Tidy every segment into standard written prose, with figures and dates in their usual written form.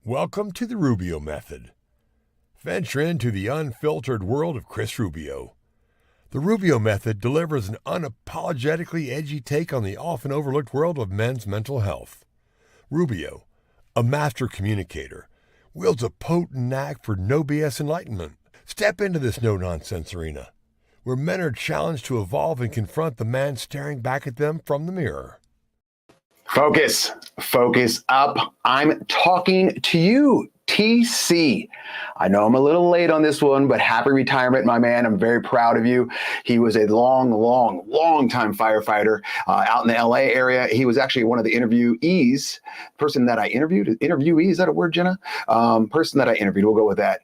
Welcome to the Rubio Method. Venture into the unfiltered world of Chris Rubio. The Rubio Method delivers an unapologetically edgy take on the often overlooked world of men's mental health. Rubio, a master communicator, wields a potent knack for no BS enlightenment. Step into this no-nonsense arena, where men are challenged to evolve and confront the man staring back at them from the mirror. Focus up. I'm talking to you, TC. I know I'm a little late on this one, but happy retirement, my man. I'm very proud of you. He was a long time firefighter out in the LA area. He was actually one of the interviewees, person that I interviewed. Interviewee, is that a word, Jenna? Person that I interviewed, we'll go with that.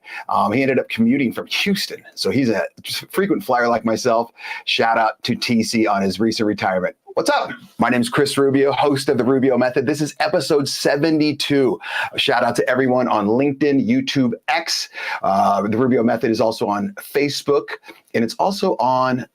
He ended up commuting from Houston. So he's a frequent flyer like myself. Shout out to TC on his recent retirement. What's up? My name is Chris Rubio, host of the Rubio Method. This is episode 72. A shout out to everyone on LinkedIn, YouTube, X. The Rubio Method is also on Facebook, and it's also on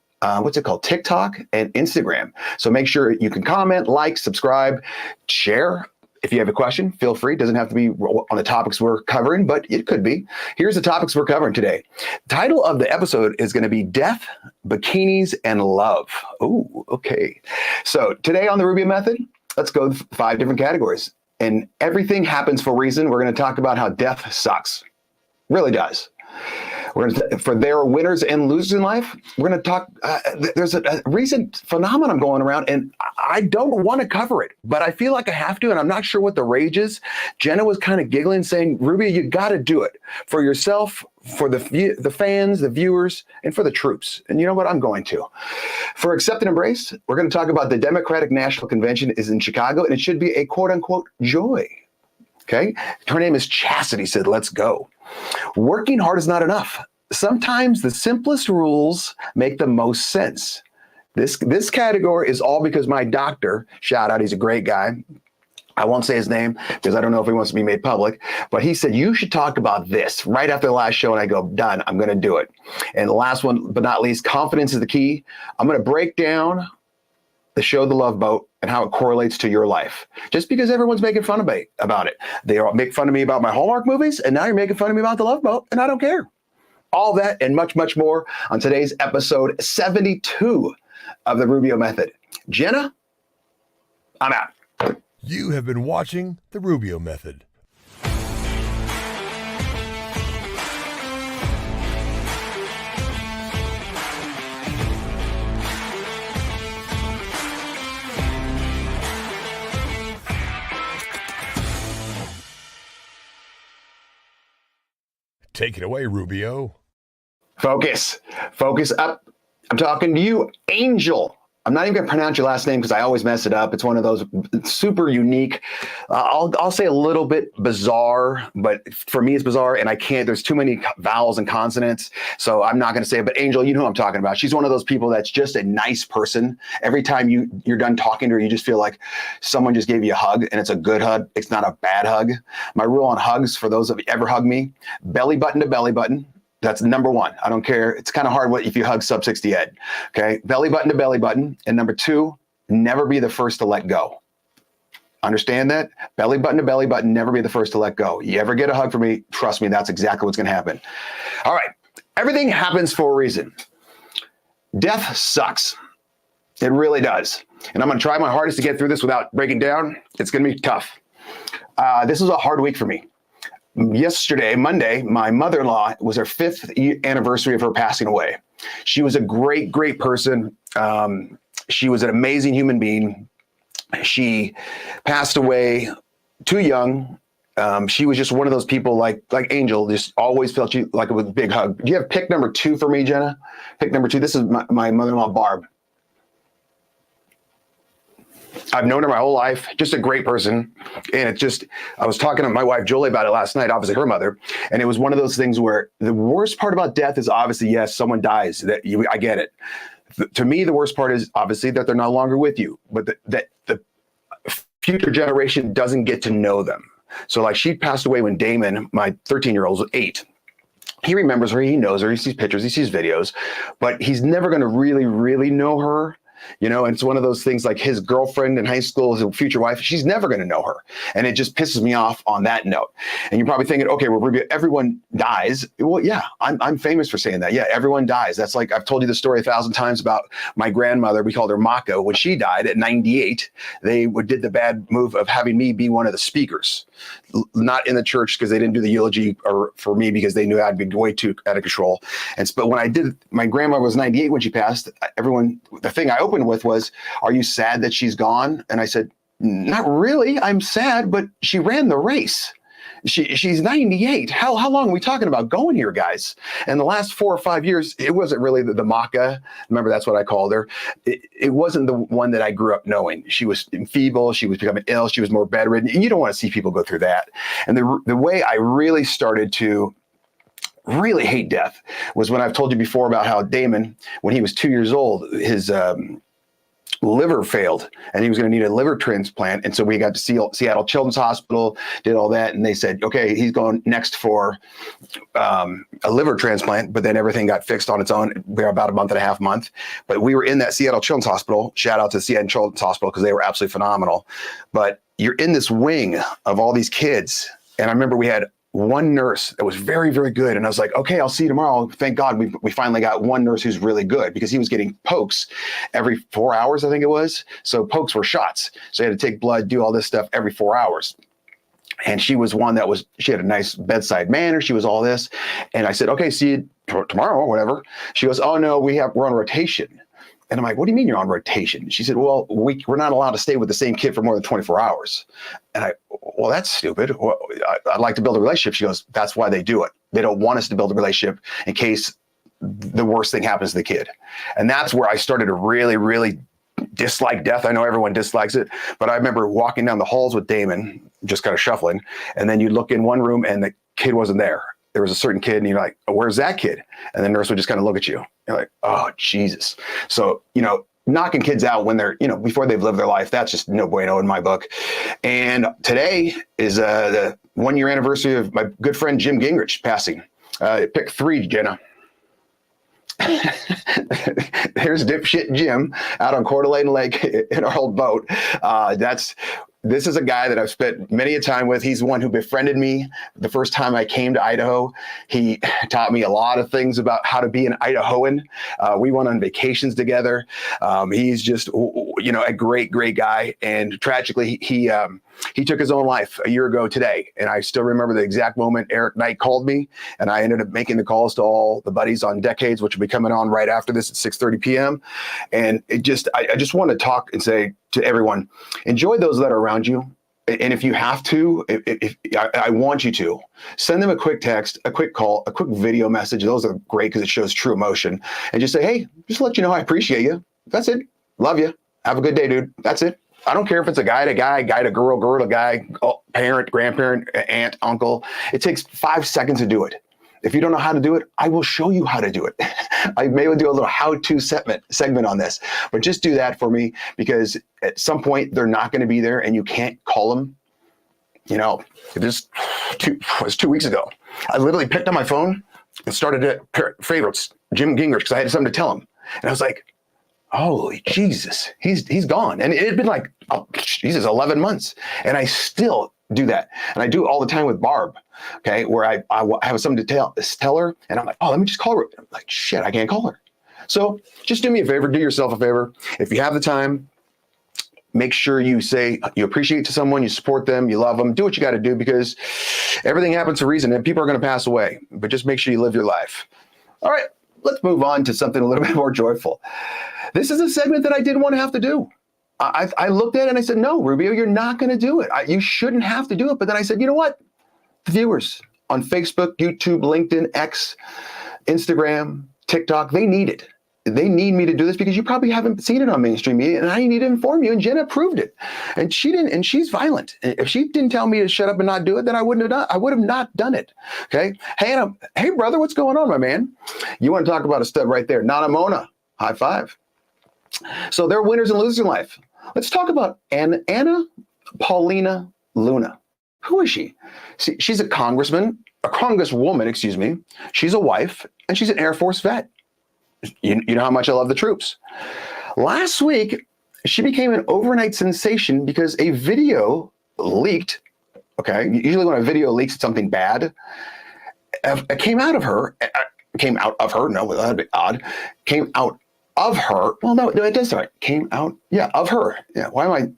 TikTok and Instagram. So make sure you can comment, like, subscribe, share. If you have a question, feel free. It doesn't have to be on the topics we're covering, but it could be. Here's the topics we're covering today. The title of the episode is going to be Death, Bikinis, and Love. Oh, okay. So today on the Rubio Method, let's go 5 different categories. And everything happens for a reason. We're going to talk about how death sucks. Really does. For there are winners and losers in life. We're going to talk. There's a recent phenomenon going around, and I don't want to cover it, but I feel like I have to, and I'm not sure what the rage is. Jenna was kind of giggling, saying, "Rubio, you got to do it for yourself, for the fans, the viewers, and for the troops." And you know what? I'm going to. For Accept and Embrace, we're going to talk about the Democratic National Convention is in Chicago, and it should be a quote-unquote joy. Okay? Her name is Chastity, said, "Let's go." Working hard is not enough. Sometimes the simplest rules make the most sense. This category is all because my doctor, shout out, he's a great guy. I won't say his name because I don't know if he wants to be made public, but he said, you should talk about this right after the last show. And I go, done, I'm going to do it. And the last one, but not least, confidence is the key. I'm going to break down the show The Love Boat and how it correlates to your life. Just because everyone's making fun of me about it. They all make fun of me about my Hallmark movies, and now you're making fun of me about The Love Boat, and I don't care. All that and much, much more on today's episode 72 of the Rubio Method. Jenna, I'm out. You have been watching the Rubio Method. Take it away, Rubio. Focus up. I'm talking to you, Angel. I'm not even going to pronounce your last name because I always mess it up. It's one of those super unique. I'll say a little bit bizarre, but for me it's bizarre, and I can't. There's too many vowels and consonants, so I'm not going to say it. But Angel, you know who I'm talking about. She's one of those people that's just a nice person. Every time you're done talking to her, you just feel like someone just gave you a hug, and it's a good hug. It's not a bad hug. My rule on hugs, for those of you ever hug me, belly button to belly button. That's number one. I don't care. It's kind of hard if you hug sub 60 Ed. Okay. Belly button to belly button. And number 2, never be the first to let go. Understand that? Belly button to belly button, never be the first to let go. You ever get a hug from me, trust me, that's exactly what's going to happen. All right. Everything happens for a reason. Death sucks. It really does. And I'm going to try my hardest to get through this without breaking down. It's going to be tough. This was a hard week for me. Yesterday, Monday, my mother-in-law, was her 5th anniversary of her passing away. She was a great, great person. She was an amazing human being. She passed away too young. She was just one of those people like Angel, just always felt you like a big hug. Do you have pick number 2 for me, Jenna? Pick number 2. This is my mother-in-law, Barb. I've known her my whole life, just a great person. And it's just, I was talking to my wife, Julie, about it last night, obviously her mother. And it was one of those things where the worst part about death is obviously, yes, someone dies. I get it. To me, the worst part is obviously that they're no longer with you, but that the future generation doesn't get to know them. So like she passed away when Damon, my 13-year-old, was 8. He remembers her, he knows her, he sees pictures, he sees videos, but he's never going to really, really know her. And it's one of those things like his girlfriend in high school, his future wife, she's never going to know her. And it just pisses me off on that note. And you're probably thinking, okay, well, Rubio, everyone dies. Well, yeah, I'm famous for saying that. Yeah, everyone dies. That's like, I've told you the story 1,000 times about my grandmother. We called her Mako. When she died at 98, they did the bad move of having me be one of the speakers, not in the church because they didn't do the eulogy for me because they knew I'd be way too out of control. But when I did, my grandmother was 98 when she passed. The thing I opened with was, "Are you sad that she's gone?" And I said, "Not really. I'm sad, but she ran the race. She's 98. How long are we talking about going here, guys?" And the last 4 or 5 years, it wasn't really the Maka. Remember, that's what I called her. It wasn't the one that I grew up knowing. She was feeble. She was becoming ill. She was more bedridden. And you don't want to see people go through that. And the way I really started to really hate death was when I've told you before about how Damon, when he was 2 years old, his liver failed and he was going to need a liver transplant. And so we got to Seattle Children's Hospital, did all that. And they said, okay, he's going next for a liver transplant, but then everything got fixed on its own. We were about a month and a half. But we were in that Seattle Children's Hospital. Shout out to Seattle Children's Hospital because they were absolutely phenomenal. But you're in this wing of all these kids. And I remember we had one nurse that was very, very good. And I was like, okay, I'll see you tomorrow. Thank God we finally got one nurse who's really good because he was getting pokes every 4 hours, I think it was. So pokes were shots. So he had to take blood, do all this stuff every 4 hours. And she was one she had a nice bedside manner. She was all this. And I said, okay, see you tomorrow or whatever. She goes, oh no, we're on rotation. And I'm like, what do you mean you're on rotation? She said, well, we're not allowed to stay with the same kid for more than 24 hours. And well, that's stupid. Well, I'd like to build a relationship. She goes, that's why they do it. They don't want us to build a relationship in case the worst thing happens to the kid. And that's where I started to really, really dislike death. I know everyone dislikes it, but I remember walking down the halls with Damon, just kind of shuffling. And then you'd look in one room and the kid wasn't there. There was a certain kid and you're like, oh, where's that kid? And the nurse would just kind of look at you. You're like, oh, Jesus. So, knocking kids out when they're, before they've lived their life, that's just no bueno in my book. And today is the 1 year anniversary of my good friend Jim Gingrich passing. Pick 3, Jenna. There's dipshit Jim out on Coeur d'Alene Lake in our old boat. This is a guy that I've spent many a time with. He's the one who befriended me the first time I came to Idaho. He taught me a lot of things about how to be an Idahoan. We went on vacations together. He's just, a great, great guy. And tragically, he took his own life a year ago today. And I still remember the exact moment Eric Knight called me. And I ended up making the calls to all the buddies on Decades, which will be coming on right after this at 6:30 p.m. And I just want to talk and say to everyone, enjoy those that are around you. And if you have to, I want you to send them a quick text, a quick call, a quick video message. Those are great because it shows true emotion. And just say, hey, just to let you know I appreciate you. That's it. Love you. Have a good day, dude. That's it. I don't care if it's a guy to guy, guy to girl, girl to guy, parent, grandparent, aunt, uncle. It takes 5 seconds to do it. If you don't know how to do it, I will show you how to do it. I may do a little how-to segment on this, but just do that for me because at some point they're not going to be there and you can't call them. It was 2 weeks ago. I literally picked up my phone and started to favorites Jim Gingrich because I had something to tell him. And I was like, holy Jesus, he's gone. And it had been like, 11 months. And I still do that. And I do it all the time with Barb, okay, where I have something to tell her. And I'm like, oh, let me just call her. I'm like, shit, I can't call her. So just do me a favor, do yourself a favor. If you have the time, make sure you say you appreciate to someone, you support them, you love them, do what you got to do, because everything happens for a reason and people are going to pass away. But just make sure you live your life. All right, let's move on to something a little bit more joyful. This is a segment that I didn't want to have to do. I looked at it and I said, no, Rubio, you're not going to do it. You shouldn't have to do it. But then I said, you know what? The viewers on Facebook, YouTube, LinkedIn, X, Instagram, TikTok, they need it. They need me to do this because you probably haven't seen it on mainstream media, and I need to inform you. And Jenna proved it, and she didn't. And she's violent. If she didn't tell me to shut up and not do it, then I wouldn't have done. I would have not done it. Okay. Hey, brother, what's going on, my man? You want to talk about a stud right there? Nana Mona, high five. So there are winners and losers in life. Let's talk about Anna Paulina Luna. Who is she? See, she's a congresswoman, excuse me. She's a wife, and she's an Air Force vet. You know how much I love the troops. Last week, she became an overnight sensation because a video leaked. Okay, usually when a video leaks, it's something bad. It came out of her. No, that'd be odd. Came out of her. Well, no, it does. Right. Came out. Yeah, of her. Yeah. Why am I?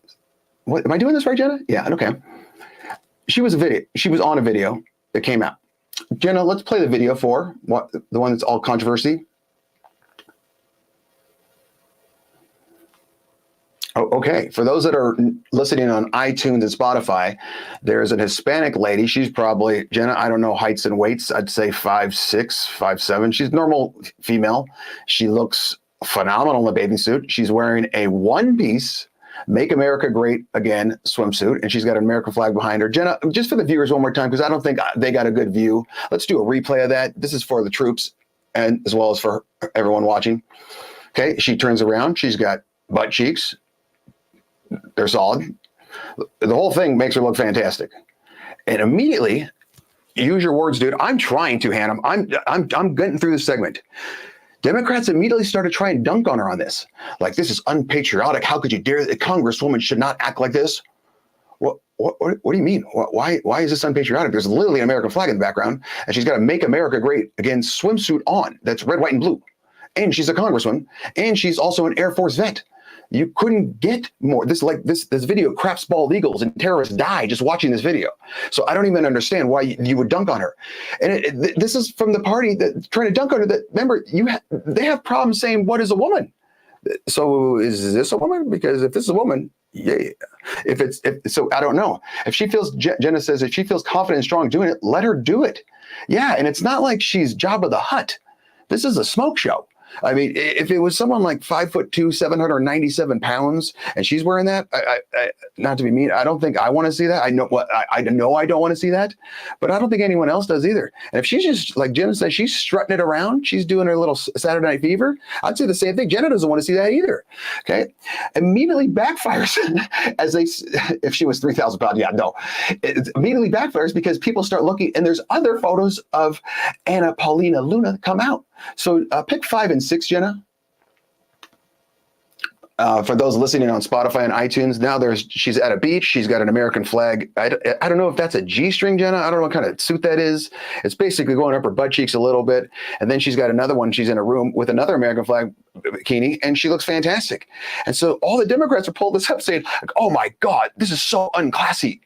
What am I doing this right, Jenna? Yeah. Okay. She was on a video that came out. Jenna, let's play the video for the one that's all controversy. Oh, okay. For those that are listening on iTunes and Spotify, there's an Hispanic lady. She's probably, Jenna, I don't know heights and weights. I'd say 5'6", 5'7". She's normal female. She looks phenomenal in a bathing suit. She's wearing a one-piece Make America Great Again swimsuit, and she's got an American flag behind her. Jenna, just for the viewers one more time, because I don't think they got a good view. Let's do a replay of that. This is for the troops and as well as for everyone watching. Okay, she turns around. She's got butt cheeks. They're solid. The whole thing makes her look fantastic. And immediately, use your words, dude. I'm trying to, Hannah. I'm getting through this segment. Democrats immediately started trying to dunk on her on this. Like, this is unpatriotic. How could you dare? A congresswoman should not act like this. What do you mean? Why is this unpatriotic? There's literally an American flag in the background, and she's got a Make America Great Again swimsuit on. That's red, white, and blue. And she's a congresswoman, and she's also an Air Force vet. You couldn't get more. This video craps bald eagles and terrorists die just watching this video. So I don't even understand why you would dunk on her. And this is from the party that's trying to dunk on her. That, remember, they have problems saying, what is a woman? So is this a woman? Because if this is a woman, yeah. So I don't know. If she feels, Jenna says, if she feels confident and strong doing it, let her do it. Yeah, and it's not like she's Jabba the Hutt. This is a smoke show. I mean, if it was someone like 5'2", 797 pounds, and she's wearing that, I not to be mean, I don't think I want to see that. I know I don't want to see that, but I don't think anyone else does either. And if she's just, like Jenna said, she's strutting it around, she's doing her little Saturday Night Fever, I'd say the same thing. Jenna doesn't want to see that either. Okay, immediately backfires if she was 3,000 pounds, yeah, no, it immediately backfires because people start looking, and there's other photos of Anna Paulina Luna come out. So pick 5 and 6, Jenna. For those listening on Spotify and iTunes, now she's at a beach. She's got an American flag. I don't know if that's a G-string, Jenna. I don't know what kind of suit that is. It's basically going up her butt cheeks a little bit. And then she's got another one. She's in a room with another American flag bikini, and she looks fantastic. And so all the Democrats are pulling this up saying, like, oh my God, this is so unclassy.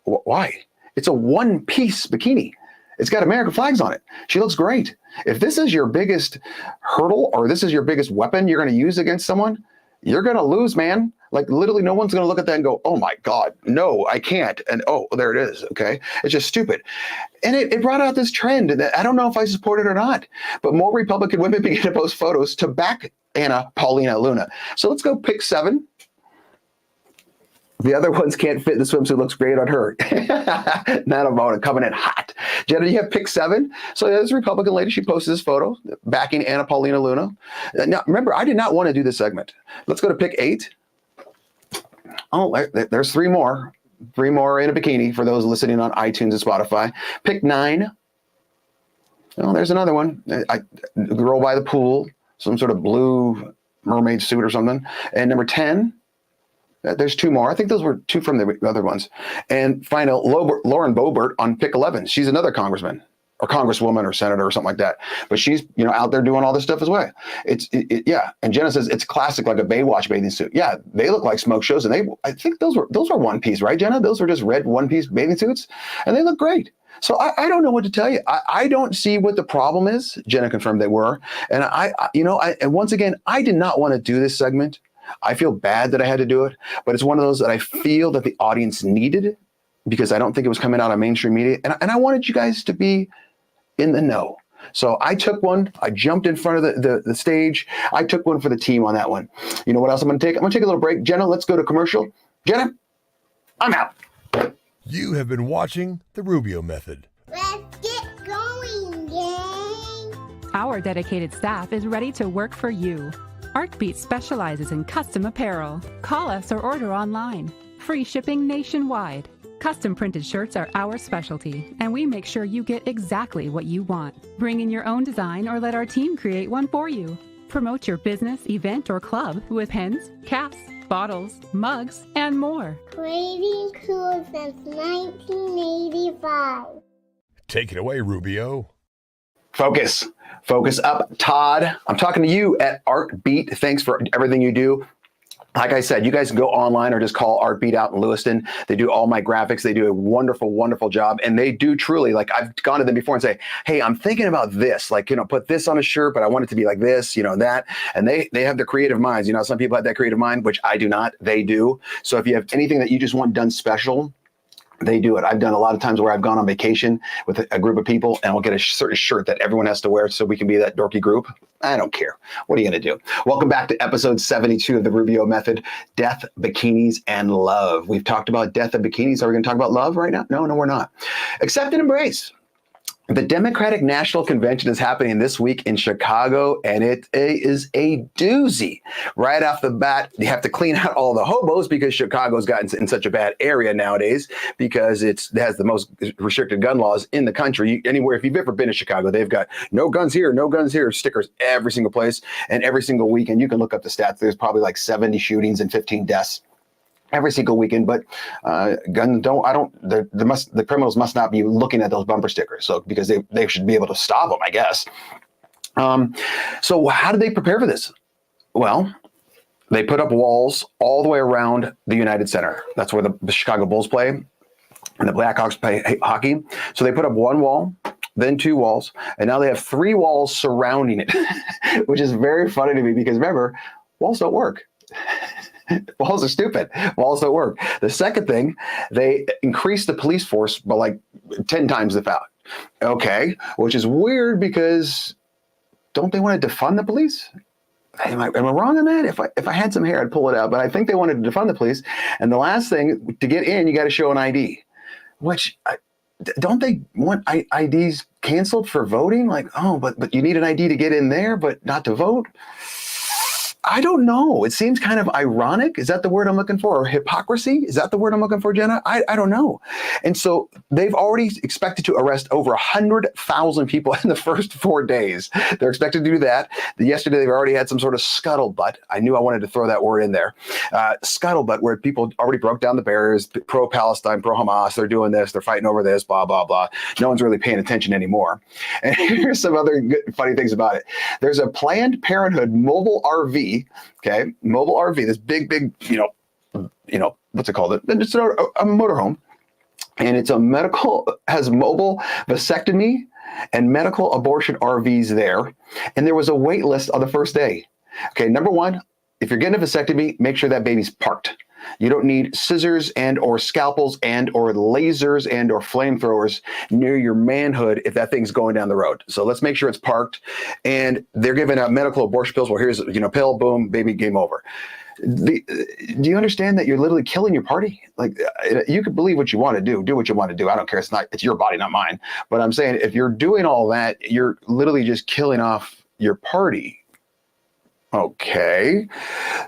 Why? It's a one-piece bikini. It's got American flags on it. She looks great. If this is your biggest hurdle or this is your biggest weapon you're going to use against someone, you're going to lose, man. Like, literally no one's going to look at that and go, oh my God, no, I can't. And oh, there it is. Okay. It's just stupid. And it brought out this trend that I don't know if I support it or not, but more Republican women begin to post photos to back Anna Paulina Luna. So let's go pick 7. The other ones can't fit. The swimsuit looks great on her. Nana Mona coming in hot. Jenna, you have pick 7. So there's a Republican lady. She posted this photo backing Anna Paulina Luna. Now, remember, I did not want to do this segment. Let's go to pick 8. Oh, there's 3 more. 3 more in a bikini for those listening on iTunes and Spotify. Pick 9. Oh, there's another one. A girl by the pool, some sort of blue mermaid suit or something. And number 10. There's 2 more. I think those were 2 from the other ones. And final, Lauren Boebert on pick 11. She's another congressman or congresswoman or senator or something like that. But she's, out there doing all this stuff as well. Yeah. And Jenna says it's classic, like a Baywatch bathing suit. Yeah, they look like smoke shows, and I think those were one piece, right, Jenna? Those were just red one piece bathing suits, and they look great. So I don't know what to tell you. I don't see what the problem is. Jenna confirmed they were, and and once again, I did not want to do this segment. I feel bad that I had to do it, but it's one of those that I feel that the audience needed, because I don't think it was coming out on mainstream media, and I wanted you guys to be in the know. So I took one. I jumped in front of the stage. I took one for the team on that one. You know what else I'm going to take? I'm going to take a little break. Jenna, let's go to commercial. Jenna, I'm out. You have been watching The Rubio Method. Let's get going, gang! Our dedicated staff is ready to work for you. ArtBeat specializes in custom apparel. Call us or order online. Free shipping nationwide. Custom printed shirts are our specialty, and we make sure you get exactly what you want. Bring in your own design or let our team create one for you. Promote your business, event, or club with pens, caps, bottles, mugs, and more. Creating cool since 1985. Take it away, Rubio. Focus up, Todd. I'm talking to you at ArtBeat. Thanks for everything you do. Like I said, you guys can go online or just call ArtBeat out in Lewiston. They do all my graphics. They do a wonderful, wonderful job. And they do truly, like, I've gone to them before and say, hey, I'm thinking about this, like, put this on a shirt, but I want it to be like this, that. And they have their creative minds. Some people have that creative mind, which I do not. They do. So if you have anything that you just want done special, they do it. I've done a lot of times where I've gone on vacation with a group of people, and we'll get a certain shirt that everyone has to wear so we can be that dorky group. I don't care. What are you going to do? Welcome back to episode 72 of the Rubio Method, Death, Bikinis, and Love. We've talked about death and bikinis. Are we going to talk about love right now? No, we're not. Accept and embrace. The Democratic National Convention is happening this week in Chicago, and it is a doozy. Right off the bat, you have to clean out all the hobos, because Chicago's gotten in such a bad area nowadays, because it has the most restricted gun laws in the country. Anywhere, if you've ever been to Chicago, they've got no guns here stickers every single place, and every single weekend. You can look up the stats. There's probably like 70 shootings and 15 deaths every single weekend, but the criminals must not be looking at those bumper stickers. So, because they should be able to stop them, I guess. So how did they prepare for this? Well, they put up walls all the way around the United Center. That's where the Chicago Bulls play, and the Blackhawks play hockey. So they put up one wall, then two walls, and now they have three walls surrounding it, which is very funny to me, because remember, walls don't work. Walls are stupid. Walls don't work. The second thing, they increased the police force by like 10 times the amount. Okay, which is weird, because don't they want to defund the police? Am I wrong on that? If I had some hair, I'd pull it out. But I think they wanted to defund the police. And the last thing, to get in, you got to show an ID. Which, don't they want IDs canceled for voting? Like, oh, but you need an ID to get in there, but not to vote? I don't know. It seems kind of ironic. Is that the word I'm looking for? Or hypocrisy? Is that the word I'm looking for, Jenna? I don't know. And so they've already expected to arrest over 100,000 people in the first 4 days. They're expected to do that. Yesterday, they've already had some sort of scuttlebutt. I knew I wanted to throw that word in there. Scuttlebutt, where people already broke down the barriers, pro-Palestine, pro-Hamas. They're doing this. They're fighting over this, blah, blah, blah. No one's really paying attention anymore. And here's some other good, funny things about it. There's a Planned Parenthood mobile RV. Okay, mobile RV, this big, what's it called? It's a motorhome, and it's has mobile vasectomy and medical abortion RVs there. And there was a wait list on the first day. Okay, number one, if you're getting a vasectomy, make sure that baby's parked. You don't need scissors and or scalpels and or lasers and or flamethrowers near your manhood if that thing's going down the road. So let's make sure it's parked. And they're giving out medical abortion pills. Well, here's pill, boom, baby, game over. Do you understand that you're literally killing your party? Like, you can believe what you want to do what you want to do. I don't care. It's your body, not mine. But I'm saying, if you're doing all that, you're literally just killing off your party. Okay.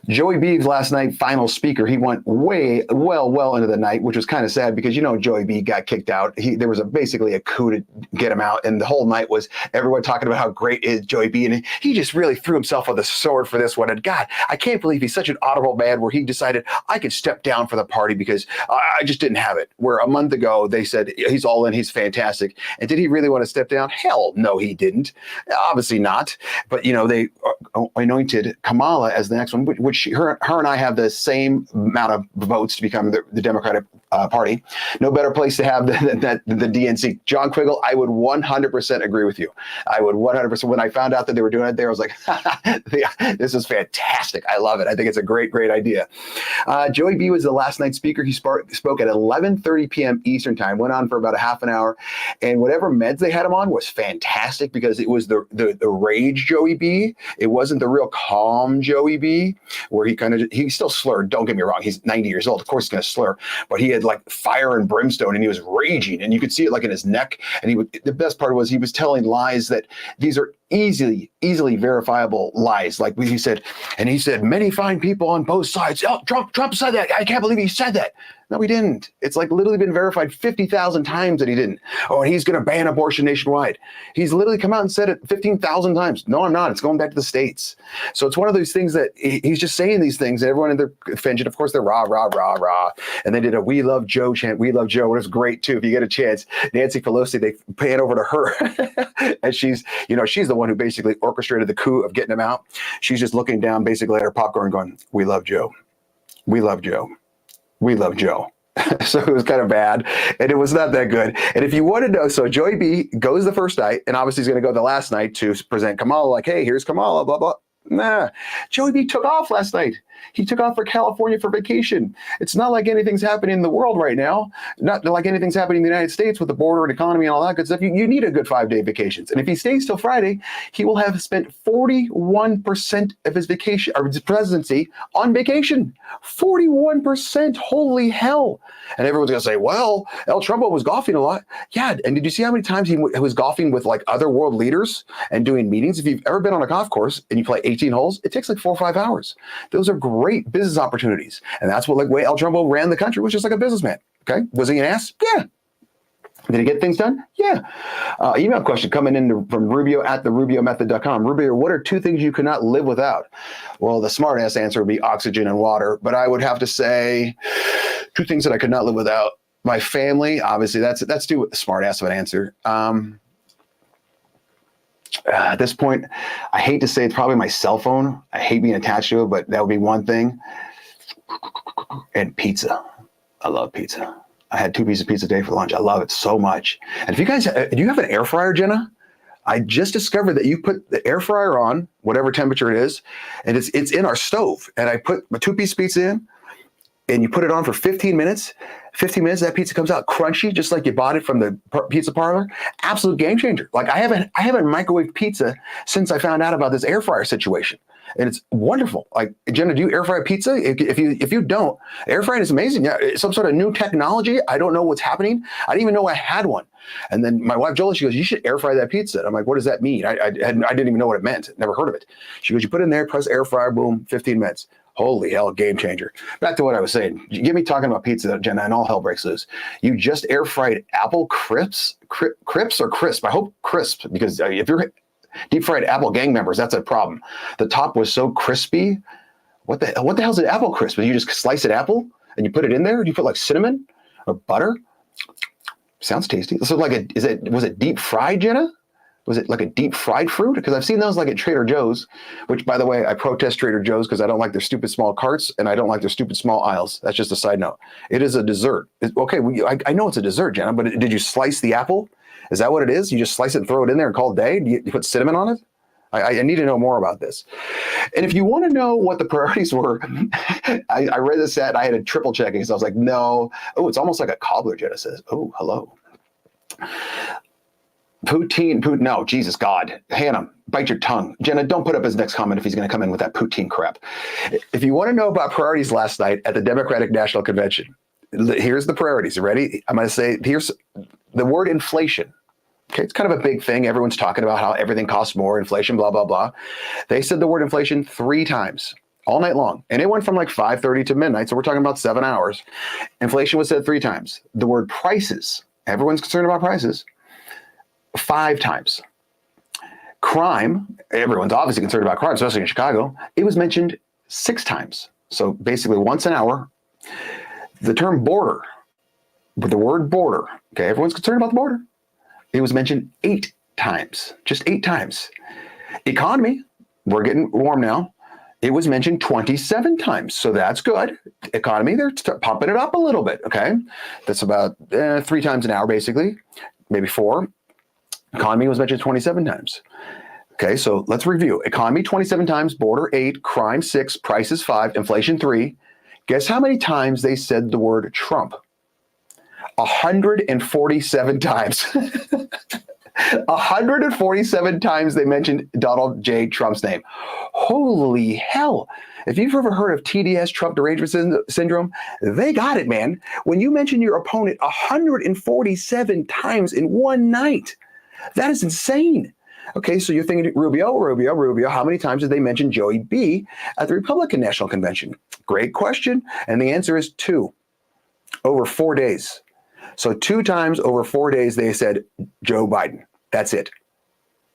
Joey B's last night final speaker, he went well into the night, which was kind of sad because, Joey B got kicked out. There was basically a coup to get him out. And the whole night was everyone talking about how great is Joey B. And he just really threw himself on the sword for this one. And God, I can't believe he's such an honorable man where he decided I could step down for the party because I just didn't have it. Where a month ago they said he's all in, he's fantastic. And did he really want to step down? Hell no, he didn't. Obviously not. But, they anointed Kamala as the next one, which her and I have the same amount of votes to become the Democratic Party. No better place to have the DNC. John Quiggle, I would 100% agree with you. I would 100%. When I found out that they were doing it there, I was like, this is fantastic. I love it. I think it's a great idea. Joey B was the last night speaker. He spoke at 11:30 p.m. Eastern time, went on for about a half an hour. And whatever meds they had him on was fantastic because it was the rage Joey B. It wasn't the real calm Joey B, where he still slurred. Don't get me wrong. He's 90 years old. Of course he's going to slur, but he had like fire and brimstone and he was raging and you could see it like in his neck. And the best part was he was telling lies that these are easily verifiable lies. Like he said, many fine people on both sides. Oh, Trump said that. I can't believe he said that. No, he didn't. It's like literally been verified 50,000 times that he didn't. Oh, and he's going to ban abortion nationwide. He's literally come out and said it 15,000 times. No, I'm not. It's going back to the states. So it's one of those things that he's just saying these things and everyone in their convention, of course, they're rah, rah, rah, rah. And they did a We Love Joe chant. We Love Joe. It was great too. If you get a chance, Nancy Pelosi, they pan over to her and she's the one who basically orchestrated the coup of getting him out. She's just looking down basically at her popcorn going, we love Joe. We love Joe. We love Joe. So it was kind of bad and it was not that good. And if you want to know, so Joey B goes the first night and obviously he's going to go the last night to present Kamala like, hey, here's Kamala, blah, blah. Nah, Joey B took off last night. He took off for California for vacation. It's not like anything's happening in the world right now. Not like anything's happening in the United States with the border and economy and all that good stuff. You need a good 5-day vacations. And if he stays till Friday, he will have spent 41% of his vacation or his presidency on vacation. 41%. Holy hell. And everyone's going to say, well, El Trumpo was golfing a lot. Yeah. And did you see how many times he was golfing with like other world leaders and doing meetings? If you've ever been on a golf course and you play 18 holes, it takes like 4 or 5 hours. Those are great business opportunities. And that's what like way El Trumpo ran the country, was just like a businessman. Okay. Was he an ass? Yeah. Did he get things done? Yeah. Email question coming in from Rubio at therubiomethod.com. Rubio, what are 2 things you could not live without? Well, the smart ass answer would be oxygen and water, but I would have to say 2 things that I could not live without. My family, obviously that's too smart ass of an answer. At this point, I hate to say it's probably my cell phone. I hate being attached to it, but that would be one thing. And pizza. I love pizza. I had 2 pieces of pizza a day for lunch. I love it so much. And if you guys, do you have an air fryer, Jenna? I just discovered that you put the air fryer on, whatever temperature it is, and it's in our stove. And I put my 2-piece pizza in, and you put it on for 15 minutes. 15 minutes, that pizza comes out crunchy, just like you bought it from the pizza parlor. Absolute game changer. Like I haven't microwaved pizza since I found out about this air fryer situation. And it's wonderful. Like, Jenna, do you air fry pizza? If you don't, air frying is amazing. Yeah, it's some sort of new technology. I don't know what's happening. I didn't even know I had one. And then my wife, Jolie, she goes, you should air fry that pizza. And I'm like, what does that mean? I didn't even know what it meant. Never heard of it. She goes, you put it in there, press air fryer, boom, 15 minutes. Holy hell, game changer. Back to what I was saying. You get me talking about pizza, Jenna, and all hell breaks loose. You just air fried apple crisps or crisp? I hope crisp, because if you're deep fried apple gang members, that's a problem. The top was so crispy. What the hell's an apple crisp? You just slice an apple and you put it in there? Do you put like cinnamon or butter? Sounds tasty. So was it deep fried, Jenna? Was it like a deep fried fruit? Because I've seen those like at Trader Joe's, which, by the way, I protest Trader Joe's because I don't like their stupid small carts and I don't like their stupid small aisles. That's just a side note. It is a dessert. I know it's a dessert, Jenna, but did you slice the apple? Is that what it is? You just slice it and throw it in there and call it a day? Do you put cinnamon on it? I need to know more about this. And if you want to know what the priorities were, I read this set and I had a triple checking. So I was like, no. Oh, it's almost like a cobbler, Jenna says. Oh, hello. Poutine, no, Jesus, God. Hannah, bite your tongue. Jenna, don't put up his next comment if he's going to come in with that poutine crap. If you want to know about priorities last night at the Democratic National Convention, here's the priorities. You ready? I'm going to say, here's the word inflation. Okay, it's kind of a big thing. Everyone's talking about how everything costs more, inflation, blah, blah, blah. They said the word inflation 3 times all night long. And it went from like 5:30 to midnight. So we're talking about 7 hours. Inflation was said 3 times. The word prices, everyone's concerned about prices, 5 times. Crime, everyone's obviously concerned about crime, especially in Chicago. It was mentioned 6 times. So basically once an hour. The term border, but the word border, okay, everyone's concerned about the border. It was mentioned 8 times, just 8 times. Economy, we're getting warm now. It was mentioned 27 times, so that's good. Economy, they're pumping it up a little bit, okay? That's about 3 times an hour, basically, maybe 4. Economy was mentioned 27 times. Okay, so let's review. Economy 27 times, border 8, crime 6, prices 5, inflation 3. Guess how many times they said the word Trump? 147 times. 147 times they mentioned Donald J. Trump's name. Holy hell. If you've ever heard of TDS, Trump derangement syndrome, they got it, man. When you mention your opponent 147 times in one night, that is insane. Okay, so you're thinking Rubio. How many times did they mention Joey B at the Republican National Convention? Great question. And the answer is 2 over 4 days. So 2 times over 4 days, they said Joe Biden. That's it.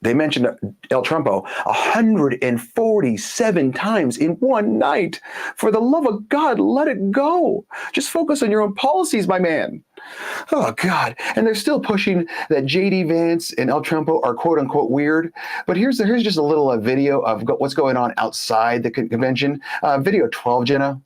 They mentioned El Trumpo 147 times in one night. For the love of God, let it go. Just focus on your own policies, my man. Oh, God. And they're still pushing that J.D. Vance and El Trumpo are quote unquote weird. But here's just a little video of what's going on outside the convention. Video 12, Jenna.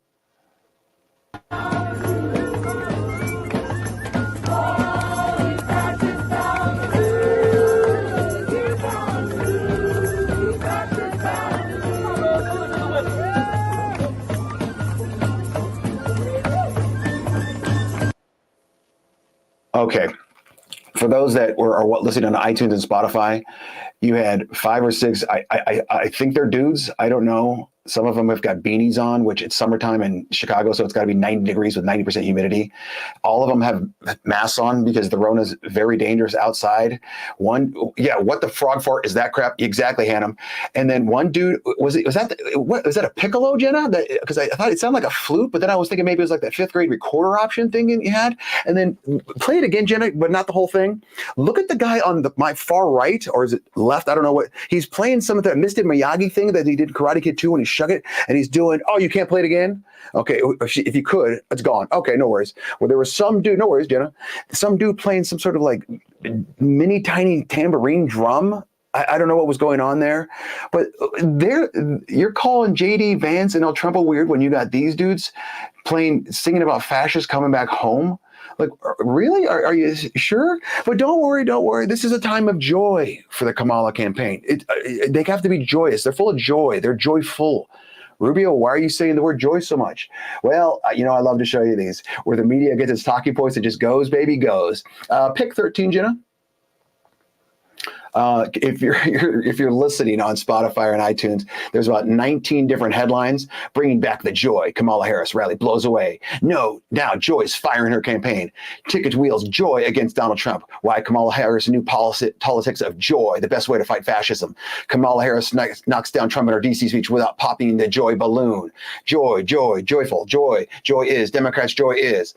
Okay, for those that are listening on iTunes and Spotify, you had 5 or 6. I think they're dudes. I don't know. Some of them have got beanies on, which it's summertime in Chicago, so it's got to be 90 degrees with 90% humidity. All of them have masks on because the Rona's very dangerous outside. What the frog fart is that crap? Exactly, Hannah. And then one dude, was that a piccolo, Jenna? Because I thought it sounded like a flute, but then I was thinking maybe it was like that 5th grade recorder option thing you had. And then play it again, Jenna, but not the whole thing. Look at the guy on my far right, or is it left? I don't know what. He's playing some of that Mr. Miyagi thing that he did in Karate Kid 2 when he shook it, and he's doing, oh, you can't play it again? Okay, if you could, it's gone. Okay, no worries. Well, there was some dude, no worries, Jenna, some dude playing some sort of like mini tiny tambourine drum. I don't know what was going on there, but you're calling J.D. Vance and El Trumpo weird when you got these dudes singing about fascists coming back home? Like, really? Are you sure? But don't worry. This is a time of joy for the Kamala campaign. They have to be joyous. They're full of joy. They're joyful. Rubio, why are you saying the word joy so much? Well, I love to show you these. Where the media gets its talking points, it just goes, baby, goes. Pick 13, Jenna. If you're listening on Spotify or on iTunes, there's about 19 different headlines bringing back the joy. Kamala Harris rally blows away. No, now Joy's firing her campaign. Ticket wheels joy against Donald Trump. Why Kamala Harris new politics of joy, the best way to fight fascism. Kamala Harris knocks down Trump in her DC speech without popping the joy balloon. Joy, joyful, joy is. Democrats' joy is.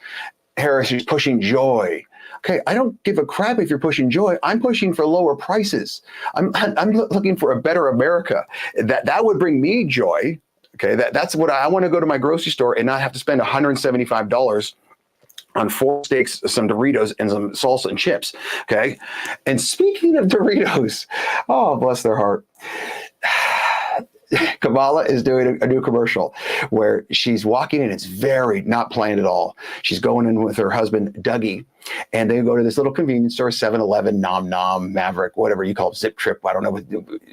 Harris is pushing joy. Okay, I don't give a crap if you're pushing joy. I'm pushing for lower prices. I'm looking for a better America. That would bring me joy. Okay, that's what I want to go to my grocery store and not have to spend $175 on 4 steaks, some Doritos, and some salsa and chips. Okay, and speaking of Doritos, oh bless their heart. Kamala is doing a new commercial where she's walking in. It's very not planned at all. She's going in with her husband, Dougie, and they go to this little convenience store, 7-Eleven, Nom Nom, Maverick, whatever you call it, Zip Trip. I don't know.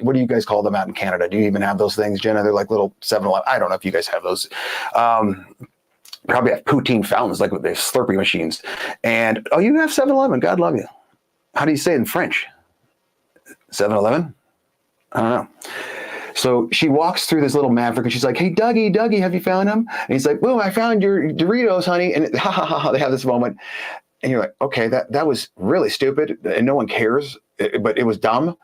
What do you guys call them out in Canada? Do you even have those things, Jenna? They're like little 7-Eleven. I don't know if you guys have those. Probably have poutine fountains, like with the Slurpee machines. And, oh, you have 7-Eleven. God love you. How do you say it in French? 7-Eleven? I don't know. So she walks through this little Maverick and she's like, hey, Dougie, have you found him? And he's like, boom, I found your Doritos, honey. And they have this moment. and you're like, okay, that was really stupid and no one cares, but it was dumb.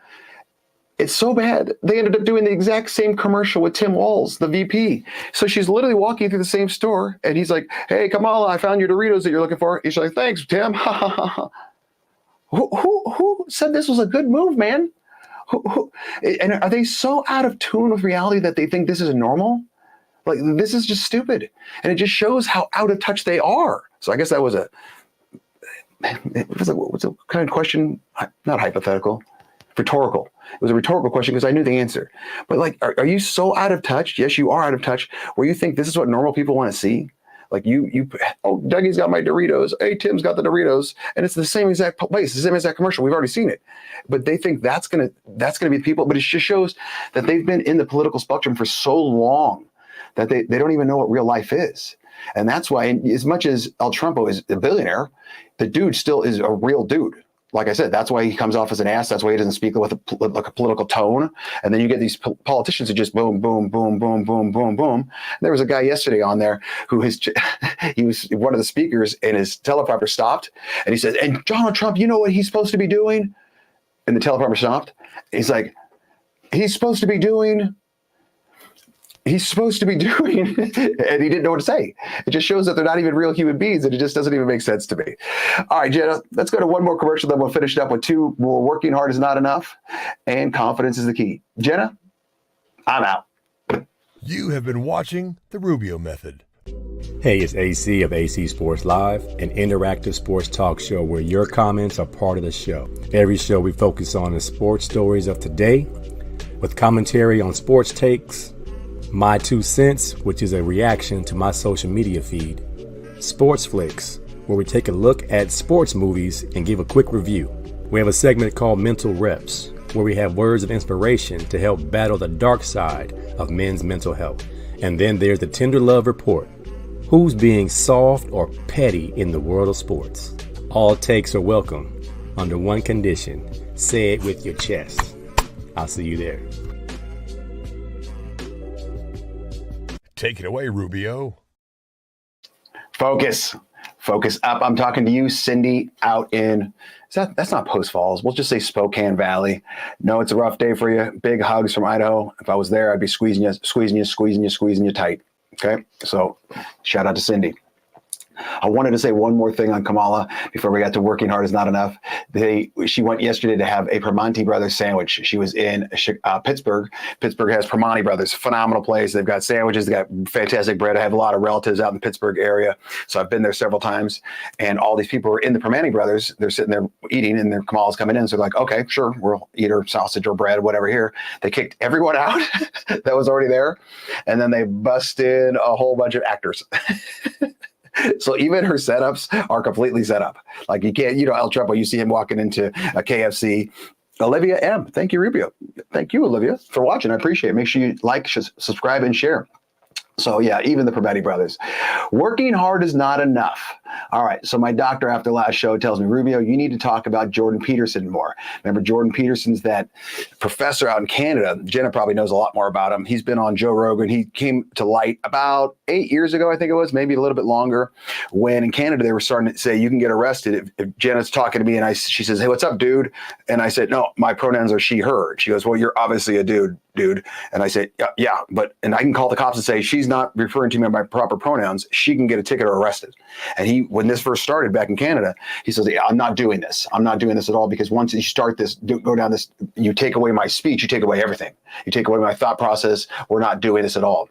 It's so bad. They ended up doing the exact same commercial with Tim Walz, the VP. So she's literally walking through the same store, and he's like, hey, Kamala, I found your Doritos that you're looking for. He's like, thanks, Tim. Who said this was a good move, man? And are they so out of tune with reality that they think this is normal? Like, this is just stupid. And it just shows how out of touch they are. So I guess that was what's a kind of question? Not hypothetical, rhetorical. It was a rhetorical question because I knew the answer. But like, are you so out of touch? Yes, you are out of touch where you think this is what normal people want to see. Like oh, Dougie's got my Doritos. Hey, Tim's got the Doritos, and it's the same exact place, the same exact commercial. We've already seen it, but they think that's gonna be the people. But it just shows that they've been in the political spectrum for so long that they don't even know what real life is. And that's why, as much as El Trumpo is a billionaire, the dude still is a real dude. Like I said, that's why he comes off as an ass. That's why he doesn't speak with like a political tone. And then you get these politicians who just boom, boom, boom, boom, boom, boom, boom. There was a guy yesterday on there who he was one of the speakers, and his teleprompter stopped. And he said, and Donald Trump, you know what he's supposed to be doing? And the teleprompter stopped. He's like, he's supposed to be doing, and he didn't know what to say. It just shows that they're not even real human beings, and it just doesn't even make sense to me. All right, Jenna, let's go to one more commercial, then we'll finish it up with two more. Working hard is not enough, and confidence is the key. Jenna, I'm out. You have been watching The Rubio Method. Hey, it's AC of AC Sports Live, an interactive sports talk show where your comments are part of the show. Every show we focus on the sports stories of today, with commentary on sports takes, My 2 Cents, which is a reaction to my social media feed, Sports Flicks, where we take a look at sports movies and give a quick review. We have a segment called Mental Reps, where we have words of inspiration to help battle the dark side of men's mental health. And then there's the Tender Love Report, who's being soft or petty in the world of sports. All takes are welcome under one condition: say it with your chest. I'll see you there. Take it away, Rubio. Focus up. I'm talking to you, Cindy, out in, that's not Post Falls. We'll just say Spokane Valley. No, it's a rough day for you. Big hugs from Idaho. If I was there, I'd be squeezing you tight. Okay. So shout out to Cindy. I wanted to say one more thing on Kamala before we got to working hard is not enough. She went yesterday to have a Primanti Brothers sandwich. She was in Pittsburgh. Pittsburgh has Primanti Brothers, phenomenal place. They've got sandwiches, they got fantastic bread. I have a lot of relatives out in the Pittsburgh area, so I've been there several times. And all these people are in the Primanti Brothers. They're sitting there eating, and their Kamala's coming in. So they're like, okay, sure, we'll eat her sausage or bread, whatever here. They kicked everyone out that was already there, and then they bust in a whole bunch of actors. So even her setups are completely set up. Like you can't, El Trumpo, you see him walking into a KFC. Olivia M. Thank you, Rubio. Thank you, Olivia, for watching. I appreciate it. Make sure you like, subscribe, and share. So yeah, even the Primanti Brothers. Working hard is not enough. All right, so my doctor after last show tells me, Rubio, you need to talk about Jordan Peterson more. Remember, Jordan Peterson's that professor out in Canada. Jenna probably knows a lot more about him. He's been on Joe Rogan. He came to light about 8 years ago, I think it was, maybe a little bit longer, when in Canada they were starting to say you can get arrested if Jenna's talking to me and she says, hey, what's up, dude? And I said, no, my pronouns are she, her. She goes, well, you're obviously a dude. And I said, yeah, and I can call the cops and say, she's not referring to me by proper pronouns. She can get a ticket or arrested. And when this first started back in Canada, he says, yeah, I'm not doing this. I'm not doing this at all, because once you start this, go down this, you take away my speech, you take away everything. You take away my thought process. We're not doing this at all.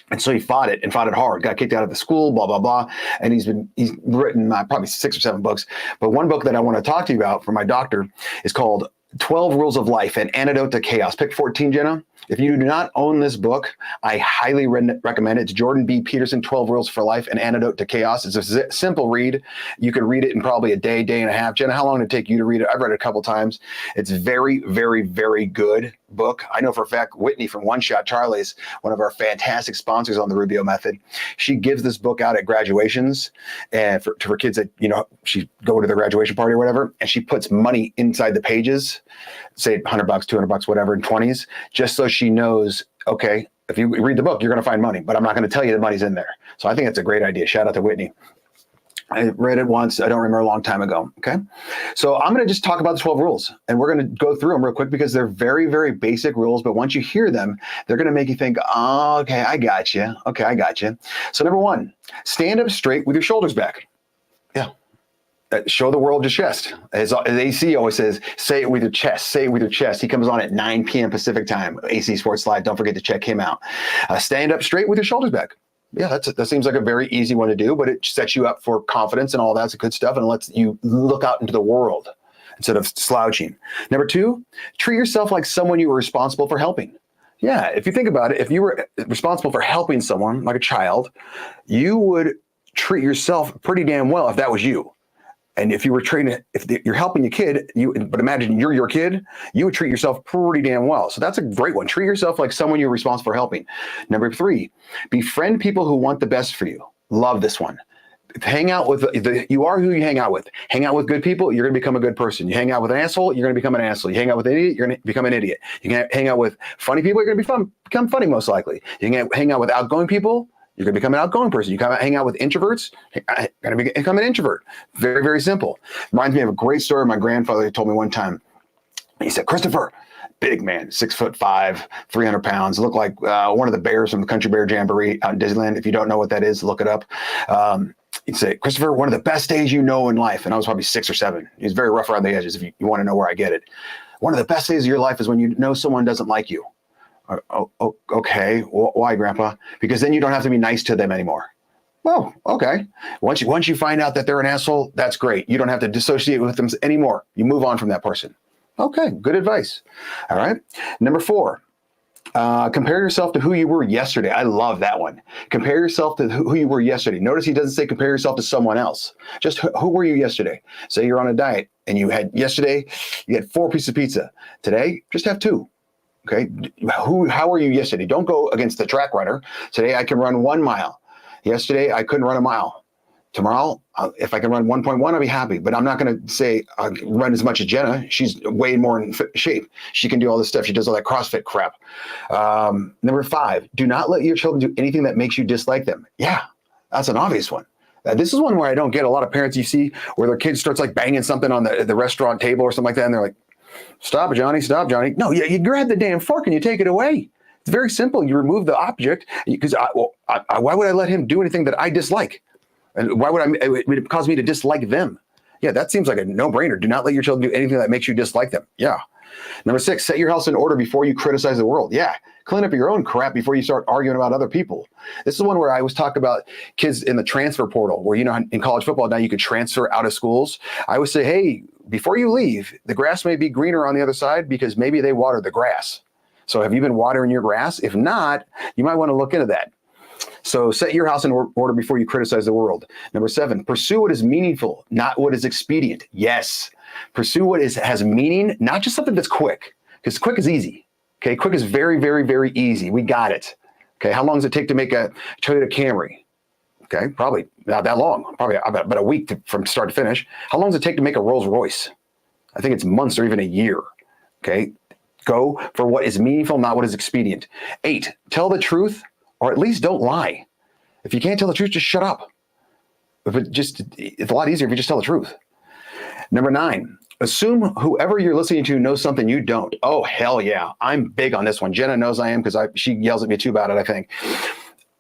And so he fought it hard, got kicked out of the school, blah, blah, blah. And he's written probably 6 or 7 books. But one book that I want to talk to you about from my doctor is called 12 Rules of Life, An Antidote to Chaos. Pick 14, Jenna. If you do not own this book, I highly recommend it. It's Jordan B. Peterson, 12 Rules for Life, An Antidote to Chaos. It's a simple read. You can read it in probably a day and a half. Jenna, how long did it take you to read it? I've read it a couple times. It's very, very, very good book. I know for a fact, Whitney from One Shot Charlie's, one of our fantastic sponsors on the Rubio Method, she gives this book out at graduations and for kids that, she go to their graduation party or whatever, and she puts money inside the pages, say $100, $200, whatever, in 20s, just so she knows, okay, if you read the book, you're going to find money, but I'm not going to tell you the money's in there. So I think it's a great idea. Shout out to Whitney. I read it once. I don't remember a long time ago. Okay. So I'm going to just talk about the 12 rules, and we're going to go through them real quick because they're very, very basic rules. But once you hear them, they're going to make you think, oh, okay, I got you. Okay, I got you. So number one, stand up straight with your shoulders back. Yeah. Show the world your chest. As AC always says, say it with your chest. Say it with your chest. He comes on at 9 p.m. Pacific time. AC Sports Live. Don't forget to check him out. Stand up straight with your shoulders back. Yeah, that seems like a very easy one to do, but it sets you up for confidence and all that's good stuff, and lets you look out into the world instead of slouching. Number two, treat yourself like someone you were responsible for helping. Yeah, if you think about it, if you were responsible for helping someone, like a child, you would treat yourself pretty damn well if that was you. And if you were you're helping your kid, but imagine you're your kid, you would treat yourself pretty damn well. So that's a great one. Treat yourself like someone you're responsible for helping. Number three, befriend people who want the best for you. Love this one. Hang out with you are who you hang out with. Hang out with good people, you're going to become a good person. You hang out with an asshole, you're going to become an asshole. You hang out with an idiot, you're going to become an idiot. You can hang out with funny people, you're going to become funny most likely. You can hang out with outgoing people, you're going to become an outgoing person. You can hang out with introverts, you're going to become an introvert. Very, very simple. Reminds me of a great story my grandfather told me one time. He said, Christopher, big man, 6'5", 300 pounds, looked like one of the bears from the Country Bear Jamboree out in Disneyland. If you don't know what that is, look it up. He'd say, Christopher, one of the best days you know in life. And I was probably 6 or 7. He was very rough around the edges, if you want to know where I get it. One of the best days of your life is when you know someone doesn't like you. Okay. Why, Grandpa? Because then you don't have to be nice to them anymore. Well, okay. Once you find out that they're an asshole, that's great. You don't have to dissociate with them anymore. You move on from that person. Okay, good advice. All right. Number 4, compare yourself to who you were yesterday. I love that one. Compare yourself to who you were yesterday. Notice he doesn't say compare yourself to someone else. Just who were you yesterday? Say you're on a diet and you had 4 pieces of pizza. Today, just have 2. Okay. How were you yesterday? Don't go against the track runner. Today, I can run 1 mile. Yesterday, I couldn't run a mile. Tomorrow, if I can run 1.1, I'll be happy. But I'm not going to say I'll run as much as Jenna. She's way more in shape. She can do all this stuff. She does all that CrossFit crap. Number 5, do not let your children do anything that makes you dislike them. Yeah, that's an obvious one. This is one where I don't get a lot of parents you see where their kid starts like banging something on the restaurant table or something like that. And they're like, stop, Johnny, stop, Johnny. No, you grab the damn fork and you take it away. It's very simple. You remove the object because why would I let him do anything that I dislike? And why would it would cause me to dislike them? Yeah, that seems like a no-brainer. Do not let your children do anything that makes you dislike them. Yeah. Number 6, set your house in order before you criticize the world. Yeah. Clean up your own crap before you start arguing about other people. This is one where I always talk about kids in the transfer portal where, in college football now you could transfer out of schools. I always say, hey, before you leave, the grass may be greener on the other side because maybe they water the grass. So have you been watering your grass? If not, you might want to look into that. So set your house in order before you criticize the world. Number 7, pursue what is meaningful, not what is expedient. Yes. Pursue what has meaning, not just something that's quick, because quick is easy. Okay. Quick is very, very, very easy. We got it. Okay. How long does it take to make a Toyota Camry? Okay. Probably not that long, probably about a week from start to finish. How long does it take to make a Rolls Royce? I think it's months or even a year. Okay. Go for what is meaningful, not what is expedient. 8, tell the truth. Or at least don't lie. If you can't tell the truth, just shut up. It's a lot easier if you just tell the truth. Number 9, assume whoever you're listening to knows something you don't. Oh, hell yeah. I'm big on this one. Jenna knows I am because she yells at me too about it, I think.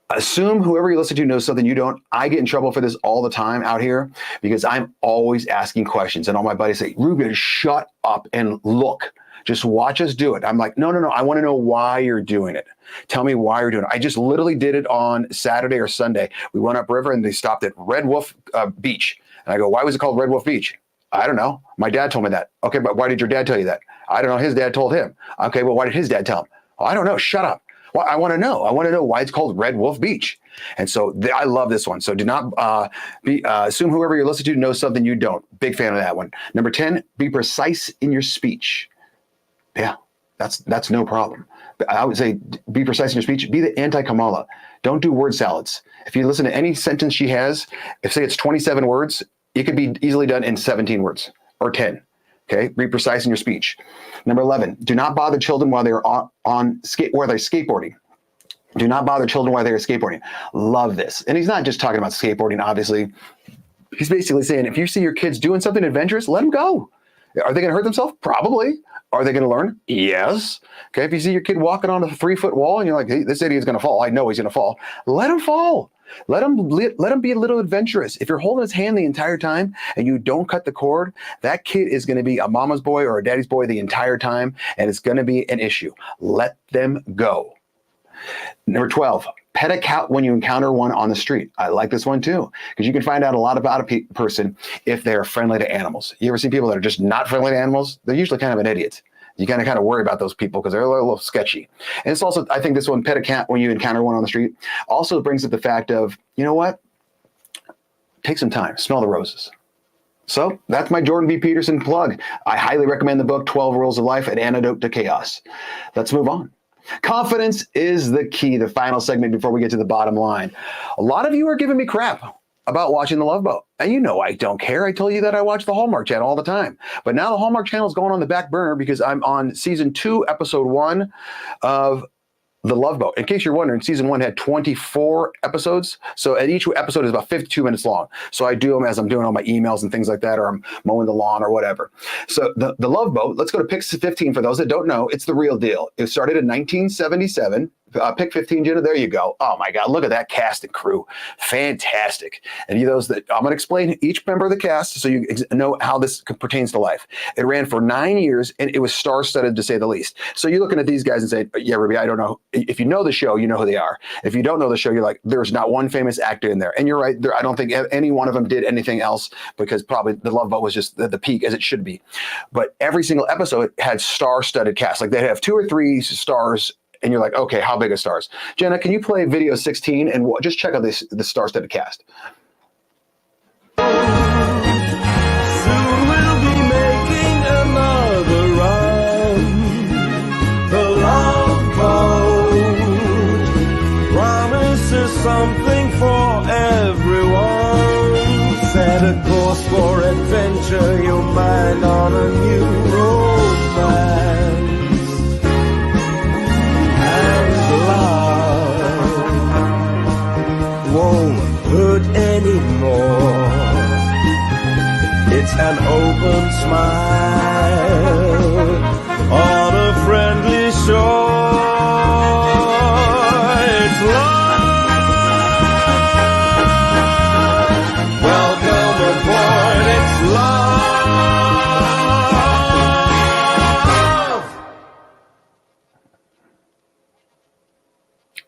Assume whoever you listen to knows something you don't. I get in trouble for this all the time out here because I'm always asking questions. And all my buddies say, Rubio, shut up and look. Just watch us do it. I'm like, no. I want to know why you're doing it. Tell me why you're doing it. I just literally did it on Saturday or Sunday. We went upriver and they stopped at Red Wolf Beach. And I go, why was it called Red Wolf Beach? I don't know. My dad told me that. Okay, but why did your dad tell you that? I don't know. His dad told him. Okay, well, why did his dad tell him? Oh, I don't know. Shut up. Well, I want to know. I want to know why it's called Red Wolf Beach. And so I love this one. So do not assume whoever you're listening to knows something you don't. Big fan of that one. Number 10, be precise in your speech. Yeah, that's no problem. I would say be precise in your speech. Be the anti-Kamala. Don't do word salads. If you listen to any sentence she has, if say it's 27 words, it could be easily done in 17 words or 10. Okay, be precise in your speech. Number 11, do not bother children while they're while they're skateboarding. Do not bother children while they're skateboarding. Love this. And he's not just talking about skateboarding, obviously. He's basically saying, if you see your kids doing something adventurous, let them go. Are they going to hurt themselves? Probably. Are they going to learn? Yes. Okay. If you see your kid walking on a 3-foot wall and you're like, hey, this idiot's going to fall. I know he's going to fall. Let him fall. Let him be a little adventurous. If you're holding his hand the entire time and you don't cut the cord, that kid is going to be a mama's boy or a daddy's boy the entire time, and it's going to be an issue. Let them go. Number 12, pet a cat when you encounter one on the street. I like this one too, because you can find out a lot about a person if they're friendly to animals. You ever see people that are just not friendly to animals? They're usually kind of an idiot. You kind of worry about those people because they're a little sketchy. And it's also, I think this one, pet a cat when you encounter one on the street, also brings up the fact of, you know what? Take some time, smell the roses. So that's my Jordan B. Peterson plug. I highly recommend the book, 12 Rules of Life, An Antidote to Chaos. Let's move on. Confidence is the key, the final segment before we get to the bottom line. A lot of you are giving me crap about watching The Love Boat. And you know I don't care. I told you that I watch the Hallmark Channel all the time. But now the Hallmark Channel is going on the back burner because I'm on season 2, episode 1 of The Love Boat. In case you're wondering, season 1 had 24 episodes. So and each episode is about 52 minutes long. So I do them as I'm doing all my emails and things like that, or I'm mowing the lawn or whatever. So the Love Boat, let's go to pick 15 for those that don't know. It's the real deal. It started in 1977. Pick 15, Jenna. There you go. Oh my God, look at that cast and crew. Fantastic. And you those that I'm going to explain each member of the cast so you know how this pertains to life. It ran for 9 years and it was star-studded to say the least. So you're looking at these guys and say, yeah, Ruby, I don't know. If you know the show, you know who they are. If you don't know the show, you're like, there's not one famous actor in there. And you're right. I don't think any one of them did anything else because probably The Love Boat was just the peak as it should be. But every single episode had star-studded cast. Like they'd have 2 or 3 stars. And you're like, okay, how big are stars? Jenna, can you play video 16 and just check out the star-studded cast? Soon we'll be making another run. The Love Boat promises something for everyone. Set a course for adventure, your mind on a new romance. Won't hurt anymore. It's an open smile on a friendly shore. It's love. Welcome aboard. It's love.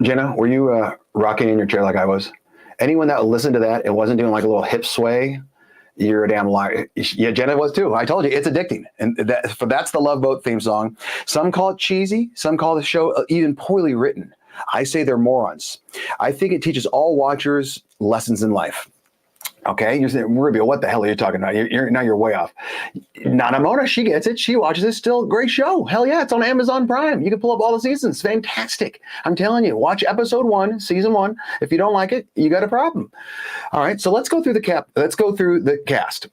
Jenna, were you rocking in your chair like I was? Anyone that listened to that and wasn't doing like a little hip sway, you're a damn liar. Yeah, Jenna was too. I told you, it's addicting. And that's the Love Boat theme song. Some call it cheesy. Some call the show even poorly written. I say they're morons. I think it teaches all watchers lessons in life. Okay, you're saying, Rubio, what the hell are you talking about? Now you're way off. Nana Mona, she gets it. She watches it. Still great show. Hell yeah, it's on Amazon Prime. You can pull up all the seasons. Fantastic. I'm telling you, watch episode 1, season 1. If you don't like it, you got a problem. All right, so let's go through the cast.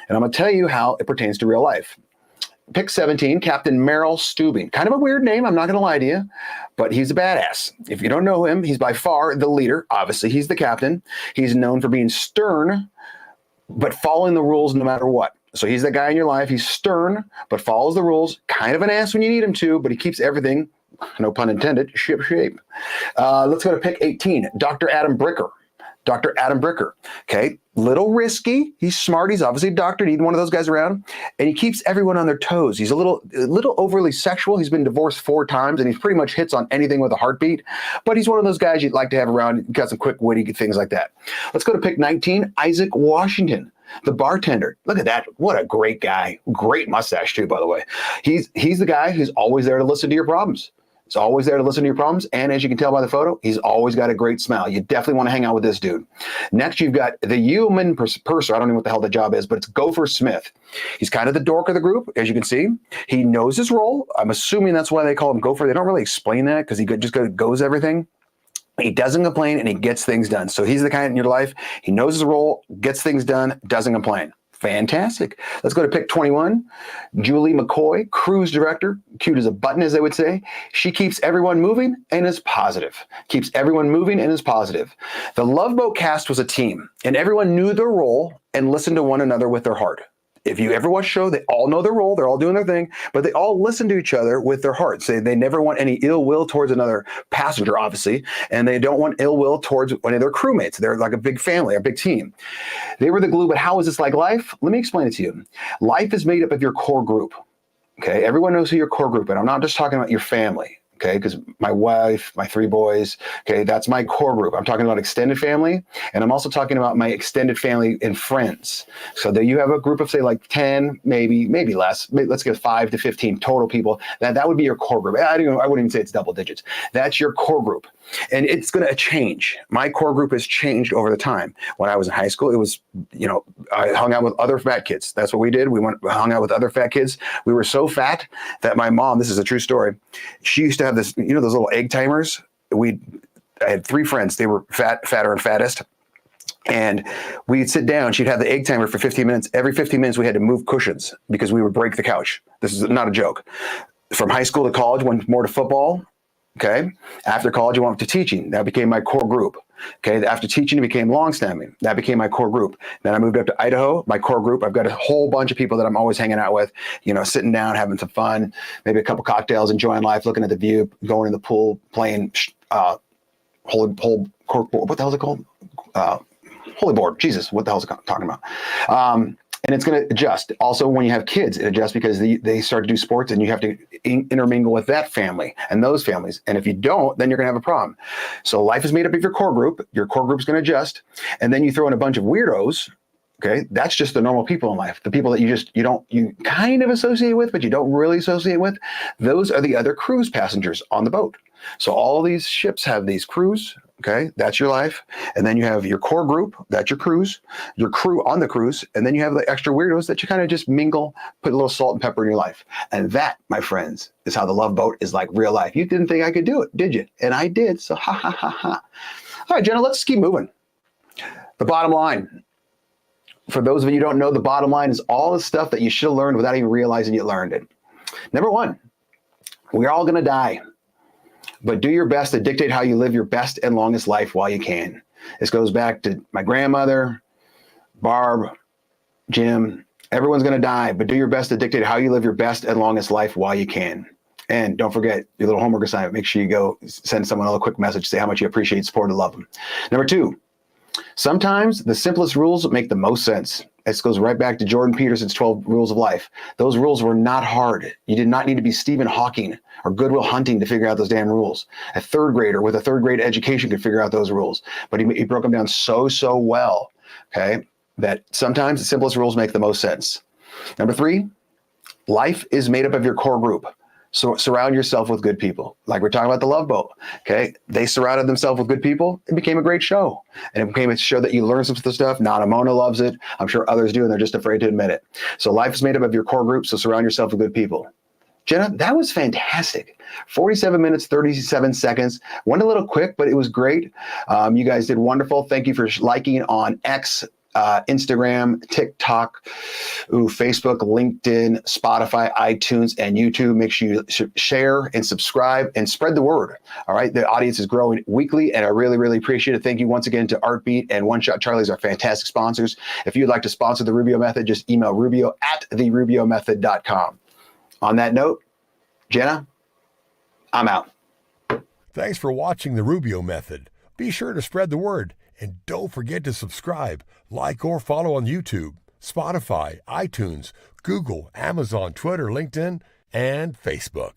And I'm going to tell you how it pertains to real life. Pick 17, Captain Merrill Stubing. Kind of a weird name, I'm not going to lie to you, but he's a badass. If you don't know him, he's by far the leader. Obviously, he's the captain. He's known for being stern, but following the rules no matter what. So he's the guy in your life. He's stern, but follows the rules. Kind of an ass when you need him to, but he keeps everything, no pun intended, ship shape. Let's go to pick 18, Dr. Adam Bricker. Dr. Adam Bricker. Okay, little risky. He's smart. He's obviously a doctor. Need one of those guys around. And he keeps everyone on their toes. He's a little overly sexual. He's been divorced 4 times, and he pretty much hits on anything with a heartbeat. But he's one of those guys you'd like to have around. Got some quick, witty things like that. Let's go to pick 19, Isaac Washington, the bartender. Look at that. What a great guy. Great mustache, too, by the way. He's the guy who's always there to listen to your problems. He's always there to listen to your problems. And as you can tell by the photo, he's always got a great smile. You definitely want to hang out with this dude. Next, you've got the human purser. I don't know what the hell the job is, but it's Gopher Smith. He's kind of the dork of the group, as you can see. He knows his role. I'm assuming that's why they call him Gopher. They don't really explain that because he just goes everything. He doesn't complain and he gets things done. So he's the kind in your life. He knows his role, gets things done, doesn't complain. Fantastic. Let's go to pick 21. Julie McCoy, cruise director, cute as a button, as they would say. She keeps everyone moving and is positive. Keeps everyone moving and is positive. The Love Boat cast was a team, and everyone knew their role and listened to one another with their heart. If you ever watch a show, they all know their role, they're all doing their thing, but they all listen to each other with their hearts. They never want any ill will towards another passenger, obviously, and they don't want ill will towards one of their crewmates. They're like a big family, a big team. They were the glue, but how is this like life? Let me explain it to you. Life is made up of your core group, okay? Everyone knows who your core group is, and I'm not just talking about your family. Okay, because my wife, my 3 boys, okay, that's my core group. I'm talking about extended family, and I'm also talking about my extended family and friends. So that you have a group of, say, like 10, maybe less. Let's get 5 to 15 total people. That would be your core group. I wouldn't even say it's double digits. That's your core group. And it's going to change. My core group has changed over the time. When I was in high school, it was, I hung out with other fat kids. That's what we did. We hung out with other fat kids. We were so fat that my mom, this is a true story, she used to have this, those little egg timers. I had 3 friends. They were fatter and fattest. And we'd sit down. She'd have the egg timer for 15 minutes. Every 15 minutes, we had to move cushions because we would break the couch. This is not a joke. From high school to college, went more to football. Okay. After college, I went to teaching. That became my core group. Okay. After teaching, it became long snapping. That became my core group. Then I moved up to Idaho, my core group. I've got a whole bunch of people that I'm always hanging out with, sitting down, having some fun, maybe a couple cocktails, enjoying life, looking at the view, going in the pool, playing what the hell is it called? Holy board. Jesus, what the hell is it talking about? And it's going to adjust. Also, when you have kids, it adjusts because they start to do sports and you have to intermingle with that family and those families. And if you don't, then you're going to have a problem. So life is made up of your core group. Your core group is going to adjust. And then you throw in a bunch of weirdos. Okay. That's just the normal people in life. The people that you kind of associate with, but you don't really associate with. Those are the other cruise passengers on the boat. So all of these ships have these crews. Okay, that's your life. And then you have your core group, that's your cruise, your crew on the cruise. And then you have the extra weirdos that you kind of just mingle, put a little salt and pepper in your life. And that, my friends, is how the Love Boat is like real life. You didn't think I could do it, did you? And I did. So ha, ha, ha, ha. All right, Jenna, let's keep moving. The bottom line. For those of you who don't know, the bottom line is all the stuff that you should have learned without even realizing you learned it. Number 1, we're all going to die. But do your best to dictate how you live your best and longest life while you can. This goes back to my grandmother, Barb, Jim. Everyone's going to die, but do your best to dictate how you live your best and longest life while you can. And don't forget your little homework assignment. Make sure you go send someone a quick message, say how much you appreciate, support, and love them. Number 2, sometimes the simplest rules make the most sense. This goes right back to Jordan Peterson's 12 Rules of Life. Those rules were not hard. You did not need to be Stephen Hawking or Goodwill Hunting to figure out those damn rules. A 3rd grader with a 3rd grade education could figure out those rules, but he broke them down so well, okay, that sometimes the simplest rules make the most sense. Number 3, life is made up of your core group. So surround yourself with good people. Like we're talking about the Love Boat, okay? They surrounded themselves with good people. It became a great show. And it became a show that you learn some of the stuff. Nana Mona loves it. I'm sure others do, and they're just afraid to admit it. So life is made up of your core group, so surround yourself with good people. Jenna, that was fantastic. 47 minutes, 37 seconds. Went a little quick, but it was great. You guys did wonderful. Thank you for liking on X, Instagram, TikTok, Facebook, LinkedIn, Spotify, iTunes, and YouTube. Make sure you share and subscribe and spread the word. All right. The audience is growing weekly, and I really, really appreciate it. Thank you once again to Artbeat and One Shot Charlie's our fantastic sponsors. If you'd like to sponsor the Rubio Method, just email rubio@therubiomethod.com. On that note, Jenna, I'm out. Thanks for watching the Rubio Method. Be sure to spread the word. And don't forget to subscribe, like, or follow on YouTube, Spotify, iTunes, Google, Amazon, Twitter, LinkedIn, and Facebook.